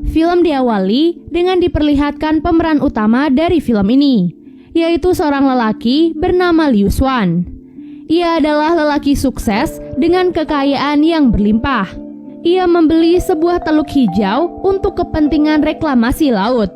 Film diawali dengan diperlihatkan pemeran utama dari film ini, yaitu seorang lelaki bernama Liu Xuan. Ia adalah lelaki sukses dengan kekayaan yang berlimpah. Ia membeli sebuah teluk hijau untuk kepentingan reklamasi laut,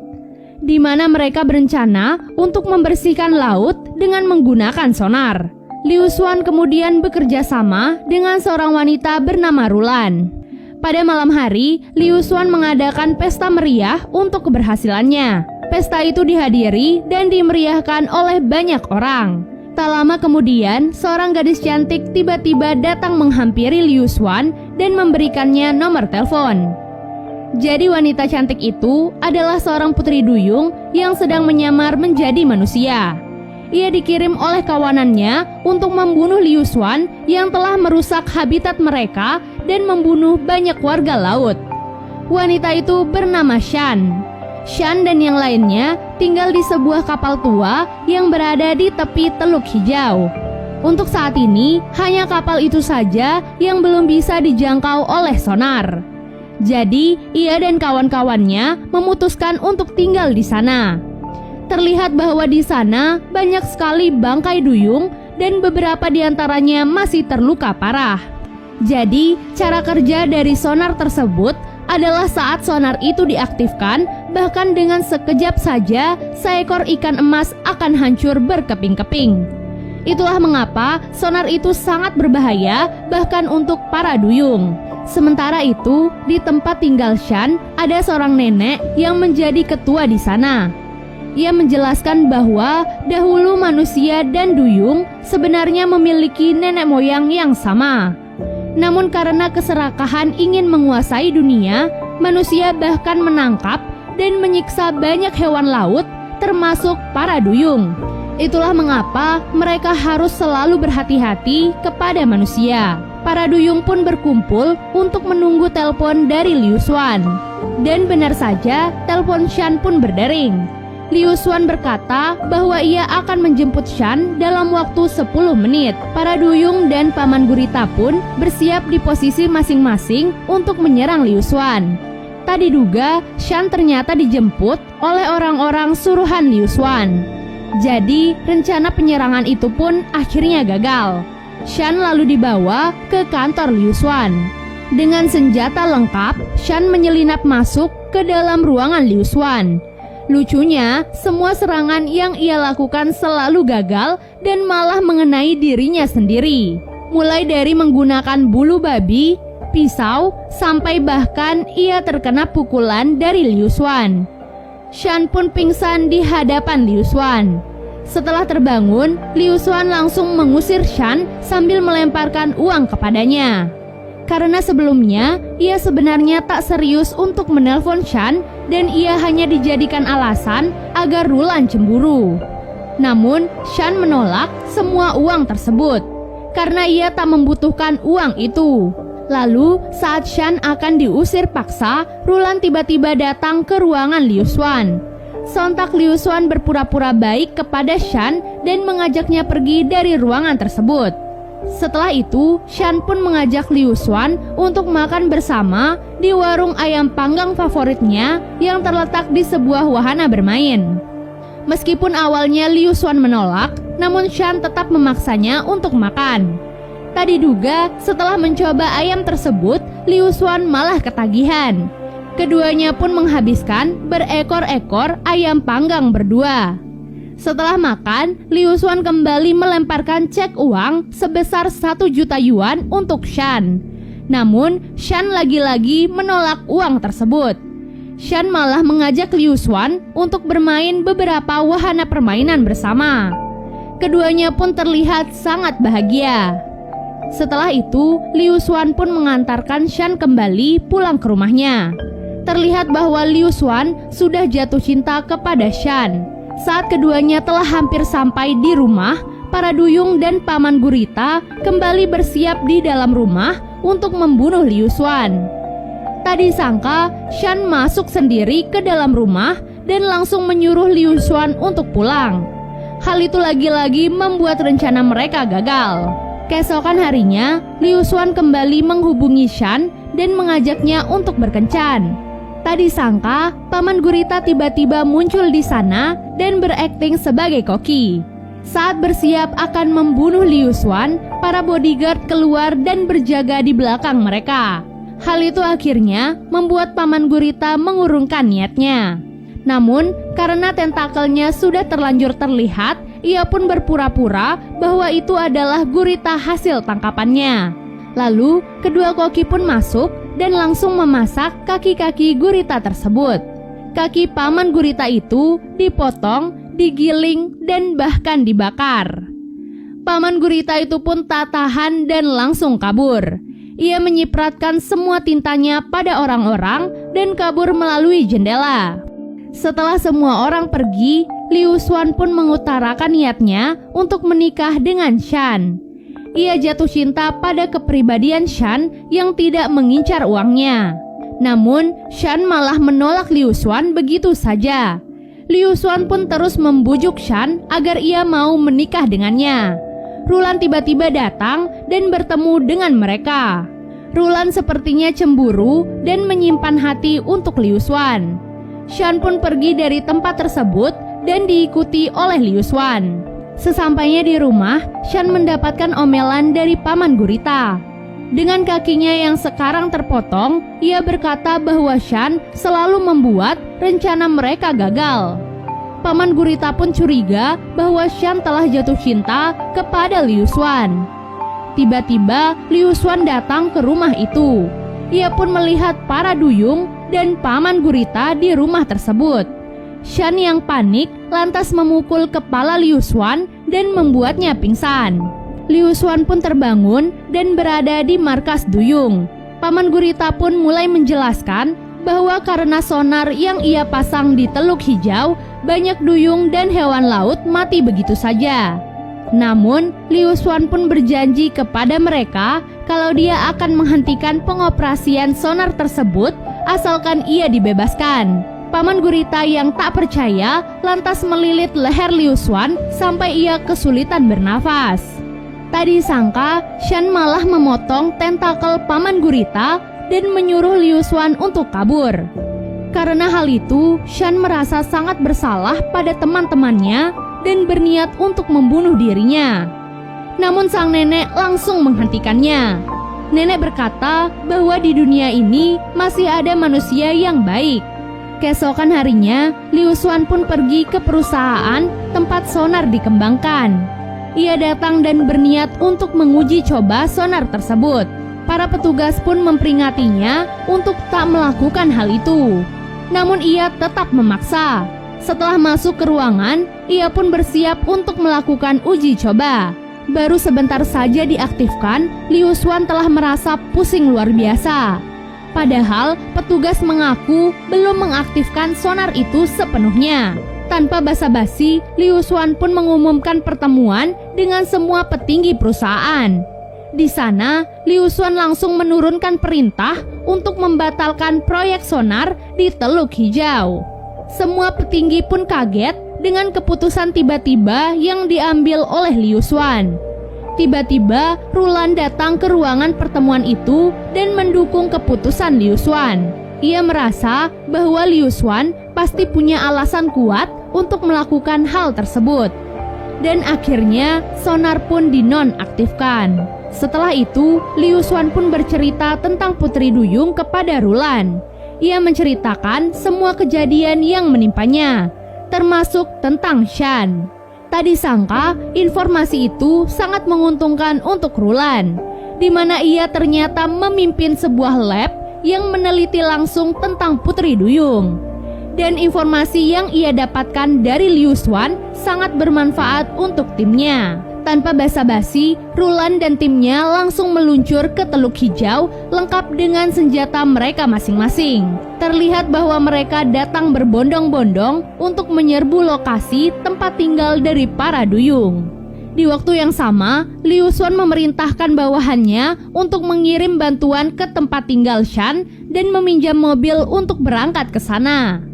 di mana mereka berencana untuk membersihkan laut dengan menggunakan sonar. Liu Xuan kemudian bekerja sama dengan seorang wanita bernama Rulan. Pada malam hari, Liu Xuan mengadakan pesta meriah untuk keberhasilannya. Pesta itu dihadiri dan dimeriahkan oleh banyak orang. Tak lama kemudian, seorang gadis cantik tiba-tiba datang menghampiri Liu Xuan dan memberikannya nomor telepon. Jadi wanita cantik itu adalah seorang putri duyung yang sedang menyamar menjadi manusia. Ia dikirim oleh kawanannya untuk membunuh Liu Xuan yang telah merusak habitat mereka dan membunuh banyak warga laut. Wanita itu bernama Shan. Shan dan yang lainnya tinggal di sebuah kapal tua yang berada di tepi Teluk Hijau. Untuk saat ini, hanya kapal itu saja yang belum bisa dijangkau oleh sonar. Jadi, ia dan kawan-kawannya memutuskan untuk tinggal di sana. Terlihat bahwa di sana banyak sekali bangkai duyung dan beberapa di antaranya masih terluka parah. Jadi, cara kerja dari sonar tersebut adalah saat sonar itu diaktifkan, bahkan dengan sekejap saja seekor ikan emas akan hancur berkeping-keping. Itulah mengapa sonar itu sangat berbahaya bahkan untuk para duyung. Sementara itu, di tempat tinggal Shan ada seorang nenek yang menjadi ketua di sana. Ia menjelaskan bahwa dahulu manusia dan duyung sebenarnya memiliki nenek moyang yang sama. Namun karena keserakahan ingin menguasai dunia, manusia bahkan menangkap dan menyiksa banyak hewan laut, termasuk para duyung. Itulah mengapa mereka harus selalu berhati-hati kepada manusia. Para duyung pun berkumpul untuk menunggu telepon dari Liu Xuan. Dan benar saja, telepon Shan pun berdering. Liu Xuan berkata bahwa ia akan menjemput Shan dalam waktu 10 menit. Para duyung dan paman gurita pun bersiap di posisi masing-masing untuk menyerang Liu Xuan. Tak diduga, Shan ternyata dijemput oleh orang-orang suruhan Liu Xuan. Jadi, rencana penyerangan itu pun akhirnya gagal. Shan lalu dibawa ke kantor Liu Xuan. Dengan senjata lengkap, Shan menyelinap masuk ke dalam ruangan Liu Xuan. Lucunya, semua serangan yang ia lakukan selalu gagal dan malah mengenai dirinya sendiri. Mulai dari menggunakan bulu babi, pisau, sampai bahkan ia terkena pukulan dari Liu Xuan. Shan pun pingsan di hadapan Liu Xuan. Setelah terbangun, Liu Xuan langsung mengusir Shan sambil melemparkan uang kepadanya. Karena sebelumnya, ia sebenarnya tak serius untuk menelpon Shan dan ia hanya dijadikan alasan agar Rulan cemburu. Namun, Shan menolak semua uang tersebut karena ia tak membutuhkan uang itu. Lalu, saat Shan akan diusir paksa, Rulan tiba-tiba datang ke ruangan Liu Xuan. Sontak Liu Xuan berpura-pura baik kepada Shan dan mengajaknya pergi dari ruangan tersebut. Setelah itu, Shan pun mengajak Liu Xuan untuk makan bersama di warung ayam panggang favoritnya yang terletak di sebuah wahana bermain. Meskipun awalnya Liu Xuan menolak, namun Shan tetap memaksanya untuk makan. Tak diduga, setelah mencoba ayam tersebut, Liu Xuan malah ketagihan. Keduanya pun menghabiskan berekor-ekor ayam panggang berdua. Setelah makan, Liu Xuan kembali melemparkan cek uang sebesar 1 juta yuan untuk Shan. Namun, Shan lagi-lagi menolak uang tersebut. Shan malah mengajak Liu Xuan untuk bermain beberapa wahana permainan bersama. Keduanya pun terlihat sangat bahagia. Setelah itu, Liu Xuan pun mengantarkan Shan kembali pulang ke rumahnya. Terlihat bahwa Liu Xuan sudah jatuh cinta kepada Shan. Saat keduanya telah hampir sampai di rumah, para duyung dan paman gurita kembali bersiap di dalam rumah untuk membunuh Liu Xuan. Tak disangka, Shan masuk sendiri ke dalam rumah dan langsung menyuruh Liu Xuan untuk pulang. Hal itu lagi-lagi membuat rencana mereka gagal. Keesokan harinya, Liu Xuan kembali menghubungi Shan dan mengajaknya untuk berkencan. Tak disangka, Paman Gurita tiba-tiba muncul di sana dan berakting sebagai koki. Saat bersiap akan membunuh Liu Xuan, para bodyguard keluar dan berjaga di belakang mereka. Hal itu akhirnya membuat Paman Gurita mengurungkan niatnya. Namun, karena tentakelnya sudah terlanjur terlihat, ia pun berpura-pura bahwa itu adalah gurita hasil tangkapannya. Lalu, kedua koki pun masuk dan langsung memasak kaki-kaki gurita tersebut. Kaki Paman Gurita itu dipotong, digiling, dan bahkan dibakar. Paman Gurita itu pun tak tahan dan langsung kabur. Ia menyipratkan semua tintanya pada orang-orang dan kabur melalui jendela. Setelah semua orang pergi, Liu Xuan pun mengutarakan niatnya untuk menikah dengan Shan. Ia jatuh cinta pada kepribadian Shan yang tidak mengincar uangnya. Namun, Shan malah menolak Liu Xuan begitu saja. Liu Xuan pun terus membujuk Shan agar ia mau menikah dengannya. Rulan tiba-tiba datang dan bertemu dengan mereka. Rulan sepertinya cemburu dan menyimpan hati untuk Liu Xuan. Shan pun pergi dari tempat tersebut dan diikuti oleh Liu Xuan. Sesampainya di rumah, Shan mendapatkan omelan dari Paman Gurita. Dengan kakinya yang sekarang terpotong, ia berkata bahwa Shan selalu membuat rencana mereka gagal. Paman Gurita pun curiga bahwa Shan telah jatuh cinta kepada Liu Xuan. Tiba-tiba Liu Xuan datang ke rumah itu. Ia pun melihat para duyung dan Paman Gurita di rumah tersebut. Shan yang panik lantas memukul kepala Liu Xuan dan membuatnya pingsan. Liu Xuan pun terbangun dan berada di markas duyung. Paman Gurita pun mulai menjelaskan bahwa karena sonar yang ia pasang di Teluk Hijau, banyak duyung dan hewan laut mati begitu saja. Namun, Liu Xuan pun berjanji kepada mereka kalau dia akan menghentikan pengoperasian sonar tersebut asalkan ia dibebaskan. Paman Gurita yang tak percaya lantas melilit leher Liu Xuan sampai ia kesulitan bernafas. Tak disangka, Shan malah memotong tentakel Paman Gurita dan menyuruh Liu Xuan untuk kabur. Karena hal itu, Shan merasa sangat bersalah pada teman-temannya dan berniat untuk membunuh dirinya. Namun sang nenek langsung menghentikannya. Nenek berkata bahwa di dunia ini masih ada manusia yang baik. Keesokan harinya, Liu Xuan pun pergi ke perusahaan tempat sonar dikembangkan. Ia datang dan berniat untuk menguji coba sonar tersebut. Para petugas pun memperingatnya untuk tak melakukan hal itu. Namun ia tetap memaksa. Setelah masuk ke ruangan, ia pun bersiap untuk melakukan uji coba. Baru sebentar saja diaktifkan, Liu Xuan telah merasa pusing luar biasa. Padahal petugas mengaku belum mengaktifkan sonar itu sepenuhnya. Tanpa basa-basi, Liu Xuan pun mengumumkan pertemuan dengan semua petinggi perusahaan. Di sana, Liu Xuan langsung menurunkan perintah untuk membatalkan proyek sonar di Teluk Hijau. Semua petinggi pun kaget dengan keputusan tiba-tiba yang diambil oleh Liu Xuan. Tiba-tiba, Rulan datang ke ruangan pertemuan itu dan mendukung keputusan Liu Xuan. Ia merasa bahwa Liu Xuan pasti punya alasan kuat untuk melakukan hal tersebut. Dan akhirnya, sonar pun dinonaktifkan. Setelah itu, Liu Xuan pun bercerita tentang Putri Duyung kepada Rulan. Ia menceritakan semua kejadian yang menimpanya, termasuk tentang Shan. Tak disangka, informasi itu sangat menguntungkan untuk Rulan, di mana ia ternyata memimpin sebuah lab yang meneliti langsung tentang Putri Duyung. Dan informasi yang ia dapatkan dari Liu Xuan sangat bermanfaat untuk timnya. Tanpa basa-basi, Rulan dan timnya langsung meluncur ke Teluk Hijau lengkap dengan senjata mereka masing-masing. Terlihat bahwa mereka datang berbondong-bondong untuk menyerbu lokasi tempat tinggal dari para duyung. Di waktu yang sama, Liu Xuan memerintahkan bawahannya untuk mengirim bantuan ke tempat tinggal Shan dan meminjam mobil untuk berangkat ke sana.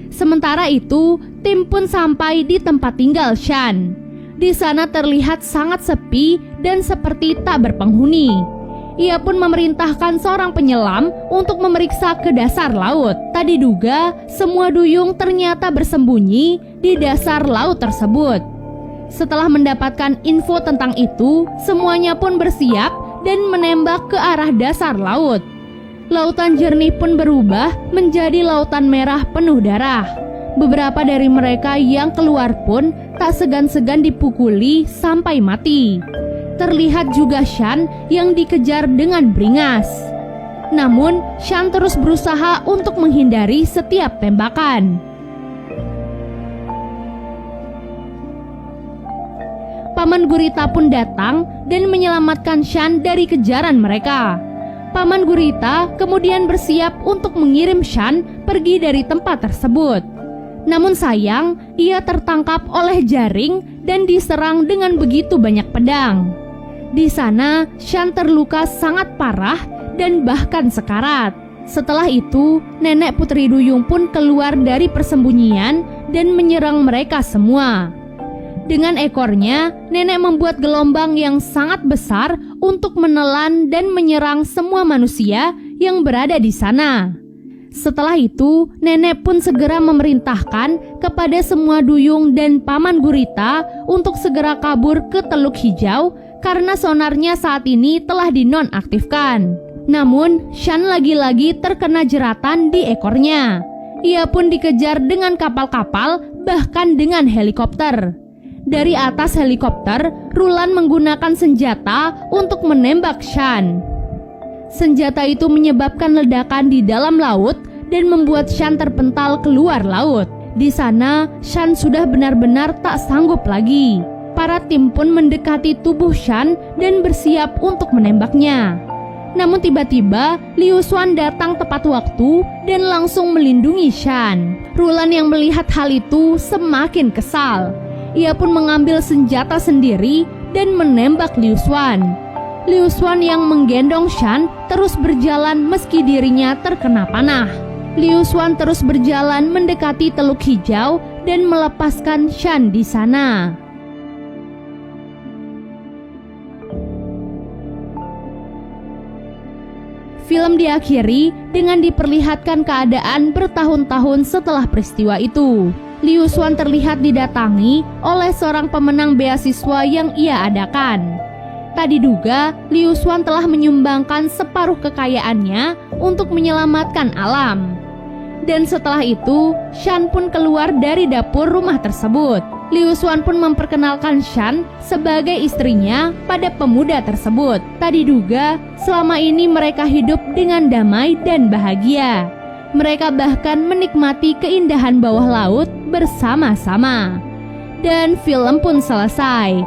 Sementara itu, tim pun sampai di tempat tinggal Shan. Di sana terlihat sangat sepi dan seperti tak berpenghuni. Ia pun memerintahkan seorang penyelam untuk memeriksa ke dasar laut. Tak diduga, semua duyung ternyata bersembunyi di dasar laut tersebut. Setelah mendapatkan info tentang itu, semuanya pun bersiap dan menembak ke arah dasar laut. Lautan jernih pun berubah menjadi lautan merah penuh darah. Beberapa dari mereka yang keluar pun tak segan-segan dipukuli sampai mati. Terlihat juga Shan yang dikejar dengan beringas. Namun, Shan terus berusaha untuk menghindari setiap tembakan. Paman Gurita pun datang dan menyelamatkan Shan dari kejaran mereka. Paman Gurita kemudian bersiap untuk mengirim Shan pergi dari tempat tersebut. Namun sayang, ia tertangkap oleh jaring dan diserang dengan begitu banyak pedang. Di sana, Shan terluka sangat parah dan bahkan sekarat. Setelah itu, nenek Putri Duyung pun keluar dari persembunyian dan menyerang mereka semua. Dengan ekornya, nenek membuat gelombang yang sangat besar untuk menelan dan menyerang semua manusia yang berada di sana. Setelah itu, nenek pun segera memerintahkan kepada semua duyung dan Paman Gurita untuk segera kabur ke Teluk Hijau karena sonarnya saat ini telah dinonaktifkan. Namun, Shan lagi-lagi terkena jeratan di ekornya. Ia pun dikejar dengan kapal-kapal, bahkan dengan helikopter. Dari atas helikopter, Rulan menggunakan senjata untuk menembak Shan. Senjata itu menyebabkan ledakan di dalam laut dan membuat Shan terpental keluar laut. Di sana, Shan sudah benar-benar tak sanggup lagi. Para tim pun mendekati tubuh Shan dan bersiap untuk menembaknya. Namun tiba-tiba, Liu Xuan datang tepat waktu dan langsung melindungi Shan. Rulan yang melihat hal itu semakin kesal. Ia pun mengambil senjata sendiri dan menembak Liu Xuan. Liu Xuan yang menggendong Shan terus berjalan meski dirinya terkena panah. Liu Xuan terus berjalan mendekati Teluk Hijau dan melepaskan Shan di sana. Film diakhiri dengan diperlihatkan keadaan bertahun-tahun setelah peristiwa itu. Liu Xuan terlihat didatangi oleh seorang pemenang beasiswa yang ia adakan. Tak diduga, Liu Xuan telah menyumbangkan separuh kekayaannya untuk menyelamatkan alam. Dan setelah itu, Shan pun keluar dari dapur rumah tersebut. Liu Xuan pun memperkenalkan Shan sebagai istrinya pada pemuda tersebut. Tak diduga, selama ini mereka hidup dengan damai dan bahagia. Mereka bahkan menikmati keindahan bawah laut bersama-sama. Dan film pun selesai.